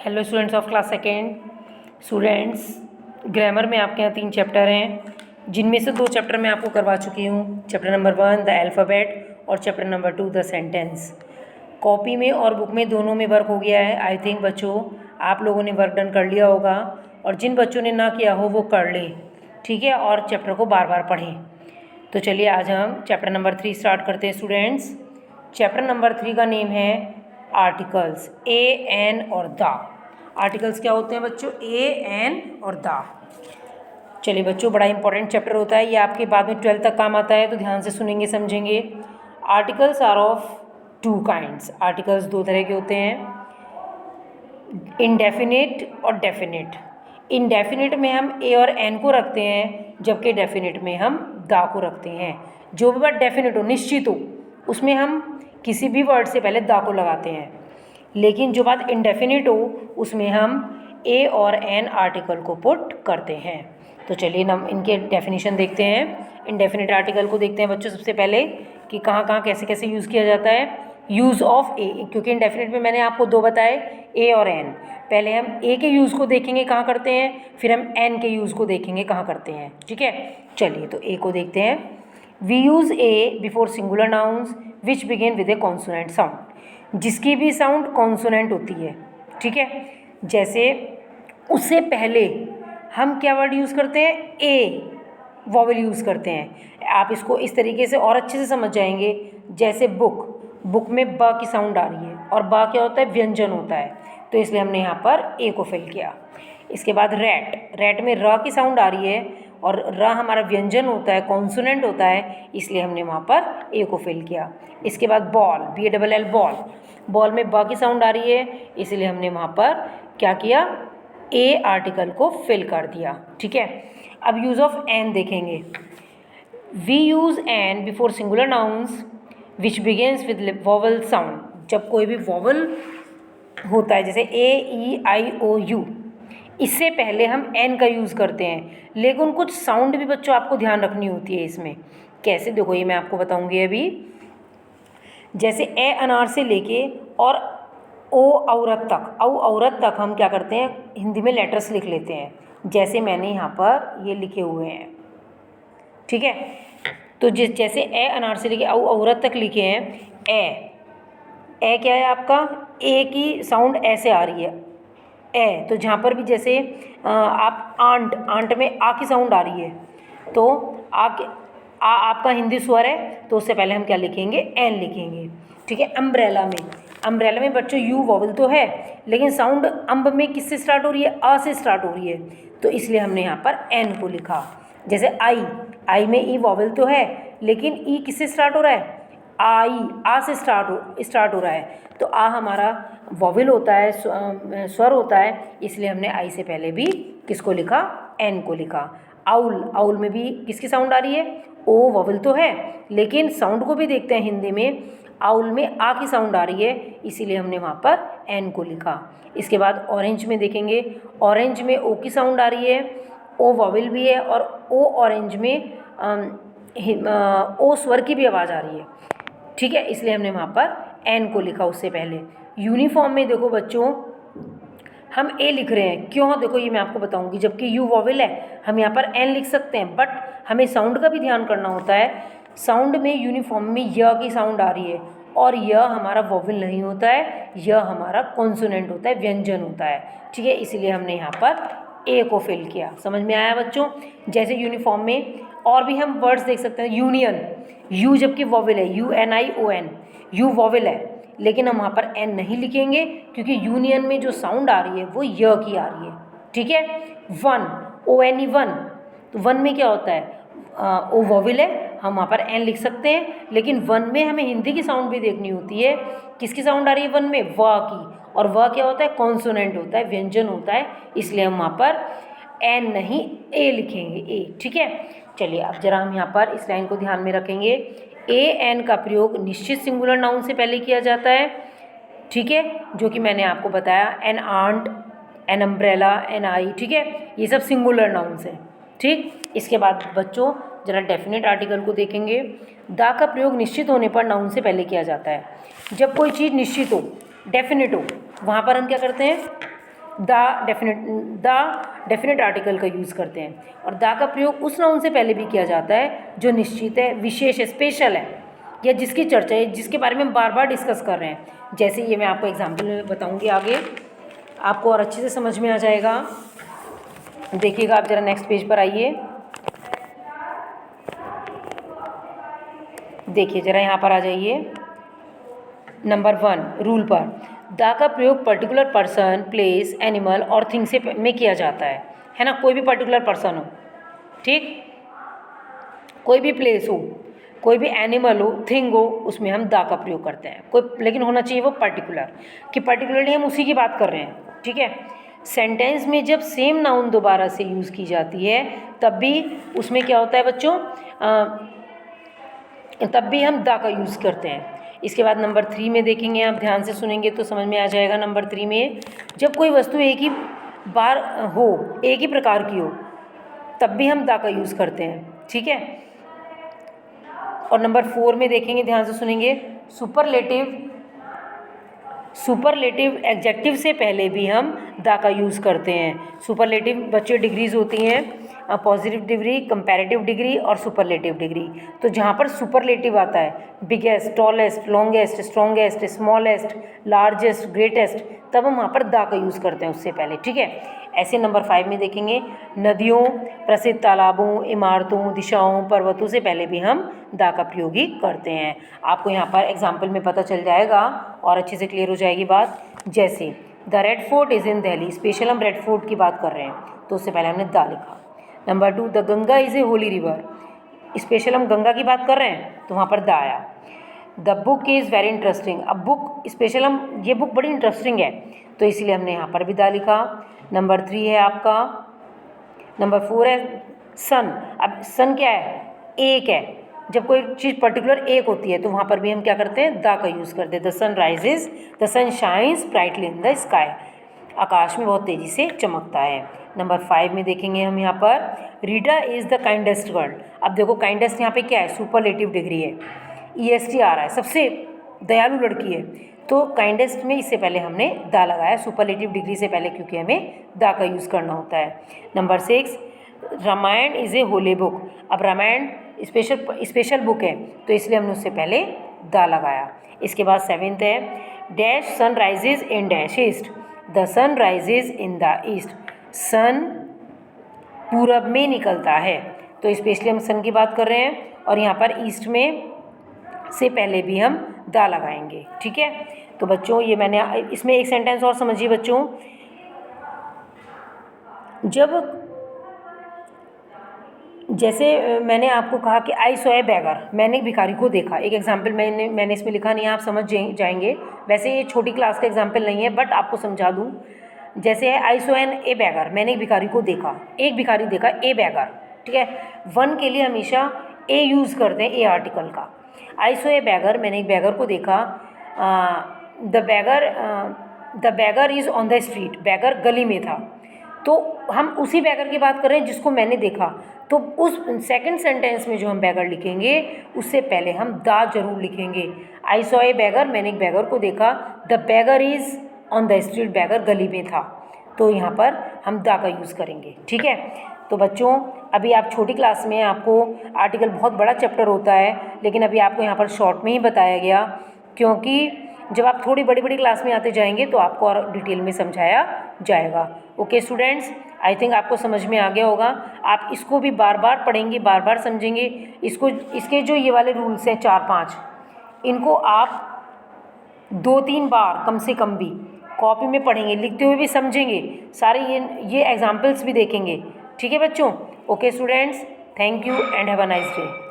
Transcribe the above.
Hello students of class second. Students, grammar में आपके यहाँ 3 चैप्टर हैं, जिनमें से 2 चैप्टर मैं आपको करवा चुकी हूँ। चैप्टर नंबर 1 द अल्फ़ाबेट और chapter number 2 the sentence. Copy में और बुक में दोनों में वर्क हो गया है। आई थिंक बच्चों आप लोगों ने वर्क डन कर लिया होगा, और जिन बच्चों ने ना किया हो वो कर ले, ठीक है, और चैप्टर को बार बार पढ़ें। तो चलिए आज हम चैप्टर नंबर 3 स्टार्ट करते हैं स्टूडेंट्स। चैप्टर नंबर 3 का नेम है आर्टिकल्स, ए एन और द। आर्टिकल्स क्या होते हैं बच्चों? ए एन और द। चलिए बच्चों, बड़ा इंपॉर्टेंट चैप्टर होता है ये, आपके बाद में 12th तक काम आता है, तो ध्यान से सुनेंगे समझेंगे। Articles are of 2 kinds. Articles 2 तरह के होते हैं, इंडेफिनिट और डेफिनिट। इंडेफिनिट में हम ए और एन को रखते हैं, जबकि डेफिनिट में हम द को रखते हैं। जो भी वर्ड डेफिनिट हो, निश्चित हो, उसमें हम किसी भी वर्ड से पहले द को लगाते हैं, लेकिन जो बात इंडेफिनिट हो उसमें हम ए और एन आर्टिकल को पुट करते हैं। तो चलिए हम इनके डेफिनेशन देखते हैं। इंडेफिनिट आर्टिकल को देखते हैं बच्चों सबसे पहले कि कहाँ कहाँ कैसे कैसे यूज़ किया जाता है। यूज़ ऑफ ए, क्योंकि इंडेफिनिट में मैंने आपको 2 बताए, ए और एन। पहले हम ए के यूज़ को देखेंगे कहाँ करते हैं, फिर हम एन के यूज़ को देखेंगे कहाँ करते हैं, ठीक है। चलिए तो ए को देखते हैं। We use a before singular nouns which begin with a consonant sound. जिसकी भी साउंड कॉन्सोनेंट होती है, ठीक है। जैसे उससे पहले हम क्या वर्ड यूज़ करते हैं? ए वॉवल यूज़ करते हैं। आप इसको इस तरीके से और अच्छे से समझ जाएंगे। जैसे बुक, बुक में ब की साउंड आ रही है, और ब क्या होता है? व्यंजन होता है, तो इसलिए हमने यहाँ पर ए को फिल किया। इसके बाद रैट, रैट में र की साउंड आ रही है, और र हमारा व्यंजन होता है, कॉन्सोनेंट होता है, इसलिए हमने वहाँ पर ए को फिल किया। इसके बाद बॉल, BALL बॉल, बॉल में ब की साउंड आ रही है, इसलिए हमने वहाँ पर क्या किया? ए आर्टिकल को फिल कर दिया, ठीक है। अब यूज़ ऑफ एन देखेंगे। We use an before singular nouns which begins with vowel sound. जब कोई भी वॉवल होता है, जैसे AEIOU, इससे पहले हम एन का यूज़ करते हैं, लेकिन कुछ साउंड भी बच्चों आपको ध्यान रखनी होती है इसमें। कैसे? देखो ये मैं आपको बताऊंगी अभी। जैसे ए अनार से लेके और ओ औरत तक, औ औरत तक हम क्या करते हैं? हिंदी में लेटर्स लिख लेते हैं, जैसे मैंने यहाँ पर ये लिखे हुए हैं, ठीक है। तो जैसे ए अनार से लेके औ औरत तक लिखे हैं। ए क्या है आपका? ए की साउंड ऐसे आ रही है, ए। तो जहाँ पर भी जैसे आप आंट, आंट में आ की साउंड आ रही है, तो आ आपका हिंदी स्वर है, तो उससे पहले हम क्या लिखेंगे? एन लिखेंगे, ठीक है। अम्ब्रेला में, अम्ब्रेला में बच्चों यू वॉवल तो है, लेकिन साउंड अम्ब में किससे स्टार्ट हो रही है? आ से स्टार्ट हो रही है, तो इसलिए हमने यहाँ पर एन को लिखा। जैसे आई में ई वॉवल तो है, लेकिन ई किससे स्टार्ट हो रहा है? आई, आ से स्टार्ट हो रहा है, तो आ हमारा वॉवल होता है, स्वर होता है, इसलिए हमने आई से पहले भी किसको लिखा? एन को लिखा। आउल, आउल में भी किसकी साउंड आ रही है? ओ वॉवल तो है, लेकिन साउंड को भी देखते हैं हिंदी में। आउल में आ की साउंड आ रही है, इसीलिए हमने वहाँ पर एन को लिखा। इसके बाद ऑरेंज में देखेंगे। ऑरेंज में ओ की साउंड आ रही है, ओ वॉवल भी है, और ओ ऑरेंज में ओ स्वर की भी आवाज़ आ रही है, ठीक है, इसलिए हमने वहाँ पर एन को लिखा उससे पहले। यूनिफॉर्म में देखो बच्चों, हम ए लिख रहे हैं, क्यों? देखो ये मैं आपको बताऊंगी। जबकि यू वॉवल है, हम यहाँ पर एन लिख सकते हैं, बट हमें साउंड का भी ध्यान करना होता है। साउंड में यूनिफॉर्म में य की साउंड आ रही है, और य हमारा वॉवल नहीं होता है, यह हमारा कॉन्सोनेंट होता है, व्यंजन होता है, ठीक है, इसीलिए हमने यहाँ पर ए को फिल किया। समझ में आया बच्चों? जैसे यूनिफॉर्म में और भी हम वर्ड्स देख सकते हैं। यूनियन, यू जबकि वॉवल है, UNION, यू वॉवल है, लेकिन हम वहाँ पर एन नहीं लिखेंगे, क्योंकि यूनियन में जो साउंड आ रही है वो य की आ रही है, ठीक है। वन, ONE वन, तो वन में क्या होता है? ओ वॉवल है, हम वहाँ पर एन लिख सकते हैं, लेकिन वन में हमें हिंदी की साउंड भी देखनी होती है। किसकी साउंड आ रही है वन में? व की, और व क्या होता है? कॉन्सोनेंट होता है, व्यंजन होता है, इसलिए हम वहाँ पर एन नहीं ए लिखेंगे, ए, ठीक है। चलिए अब जरा हम यहाँ पर इस लाइन को ध्यान में रखेंगे। ए एन का प्रयोग निश्चित सिंगुलर नाउन से पहले किया जाता है, ठीक है, जो कि मैंने आपको बताया। An ant, an umbrella, an eye, ठीक है, ये सब सिंगुलर नाउन्स हैं, ठीक। इसके बाद बच्चों जरा डेफिनेट आर्टिकल को देखेंगे। द का प्रयोग निश्चित होने पर नाउन से पहले किया जाता है। जब कोई चीज़ निश्चित हो, डेफिनेट हो, वहाँ पर हम क्या करते हैं? डेफिनेट आर्टिकल का यूज़ करते हैं। और दा का प्रयोग उस नाउन से पहले भी किया जाता है जो निश्चित है, विशेष है, स्पेशल है, या जिसकी चर्चा है, जिसके बारे में हम बार बार डिस्कस कर रहे हैं। जैसे ये मैं आपको एग्जाम्पल में बताऊंगी, आगे आपको और अच्छे से समझ में आ जाएगा। देखिएगा आप ज़रा नेक्स्ट पेज पर आइए, देखिए ज़रा यहाँ पर आ जाइए। नंबर 1 रूल पर, दा का प्रयोग पर्टिकुलर पर्सन, प्लेस, एनिमल और थिंग से में किया जाता है ना। कोई भी पर्टिकुलर पर्सन हो, ठीक, कोई भी प्लेस हो, कोई भी एनिमल हो, थिंग हो, उसमें हम दा का प्रयोग करते हैं। कोई लेकिन होना चाहिए वो पर्टिकुलर, कि पर्टिकुलरली हम उसी की बात कर रहे हैं, ठीक है। सेंटेंस में जब सेम नाउन दोबारा से यूज़ की जाती है तब भी उसमें क्या होता है बच्चों, तब भी हम दा का यूज़ करते हैं। इसके बाद नंबर 3 में देखेंगे, आप ध्यान से सुनेंगे तो समझ में आ जाएगा। नंबर 3 में जब कोई वस्तु एक ही बार हो, एक ही प्रकार की हो, तब भी हम दा का यूज़ करते हैं, ठीक है। और नंबर 4 में देखेंगे, ध्यान से सुनेंगे, सुपरलेटिव एडजेक्टिव से पहले भी हम दा का यूज़ करते हैं। सुपरलेटिव बच्चे डिग्रीज होती हैं, पॉजिटिव डिग्री, कंपैरेटिव डिग्री और सुपरलेटिव डिग्री। तो जहाँ पर सुपरलेटिव आता है, biggest, tallest, longest, strongest, smallest, largest, greatest, तब हम वहाँ पर दा का यूज़ करते हैं उससे पहले, ठीक है। ऐसे नंबर 5 में देखेंगे, नदियों, प्रसिद्ध तालाबों, इमारतों, दिशाओं, पर्वतों से पहले भी हम दा का प्रयोग ही करते हैं। आपको यहाँ पर एग्जाम्पल में पता चल जाएगा और अच्छे से क्लियर हो जाएगी बात। जैसे the red fort is in Delhi, special हम रेड फोर्ट की बात कर रहे हैं तो उससे पहले हमने दा लिखा। Number 2, the Ganga is a Holi river, special हम गंगा की बात कर रहे हैं तो वहाँ पर दा आया। The book is very interesting, अब बुक स्पेशल हम, ये बुक बड़ी इंटरेस्टिंग है तो इसलिए हमने यहाँ पर भी दा लिखा। नंबर 3 है आपका, नंबर 4 है सन। अब सन क्या है, एक है, जब कोई चीज़ पर्टिकुलर एक होती है तो वहाँ पर भी हम क्या करते हैं, दा का यूज़ करते हैं। The sun rises, the sun shines brightly in the sky, आकाश में बहुत तेज़ी से चमकता है। नंबर 5 में देखेंगे हम यहाँ पर, Rita is the kindest girl. अब देखो काइंडेस्ट यहाँ पे क्या है, सुपरलेटिव डिग्री है, EST आ रहा है, सबसे दयालु लड़की है, तो काइंडेस्ट में इससे पहले हमने दा लगाया, सुपरलेटिव डिग्री से पहले, क्योंकि हमें दा का यूज़ करना होता है। Number 6, Ramayana is a holy book. अब रामायण स्पेशल बुक है तो इसलिए हमने उससे पहले दा लगाया। इसके बाद 7th है, dash sun rises in dash east, the sun rises in the east, sun पूरब में निकलता है तो स्पेशली हम सन की बात कर रहे हैं और यहाँ पर ईस्ट में से पहले भी हम दा लगाएंगे, ठीक है। तो बच्चों ये मैंने इसमें एक सेंटेंस और समझिए बच्चों, जब जैसे मैंने आपको कहा कि आई सॉ ए बेगर, मैंने एक भिखारी को देखा, एक एग्जाम्पल मैंने इसमें लिखा नहीं है, आप समझ जाएंगे। वैसे ये छोटी क्लास का एग्जाम्पल नहीं है बट आपको समझा दूँ। जैसे है आई सॉ एन ए बेगर, मैंने एक भिखारी को देखा, एक भिखारी देखा, ए बेगर, ठीक है। 1 के लिए हमेशा ए यूज़ करते हैं, ए आर्टिकल का। आई सॉ ए बेगर, मैंने एक बेगर को देखा, the beggar is on the street, beggar गली में था, तो हम उसी बेगर की बात कर रहे हैं जिसको मैंने देखा। तो उस सेकंड सेंटेंस में जो हम बेगर लिखेंगे उससे पहले हम दा जरूर लिखेंगे। आई सॉ ए बेगर, मैंने एक बेगर को देखा, the beggar is on the street, beggar गली में था, तो यहाँ पर हम दा का यूज़ करेंगे, ठीक है। तो बच्चों अभी आप छोटी क्लास में, आपको आर्टिकल बहुत बड़ा चैप्टर होता है लेकिन अभी आपको यहाँ पर शॉर्ट में ही बताया गया, क्योंकि जब आप थोड़ी बड़ी बड़ी क्लास में आते जाएंगे तो आपको और डिटेल में समझाया जाएगा। ओके स्टूडेंट्स, आई थिंक आपको समझ में आ गया होगा। आप इसको भी बार बार पढ़ेंगे, बार बार समझेंगे, इसके जो ये वाले रूल्स हैं 4-5, इनको आप 2-3 बार कम से कम भी कॉपी में पढ़ेंगे, लिखते हुए भी समझेंगे, सारे ये एग्जाम्पल्स भी देखेंगे, ठीक है बच्चों। Okay students, thank you and have a nice day.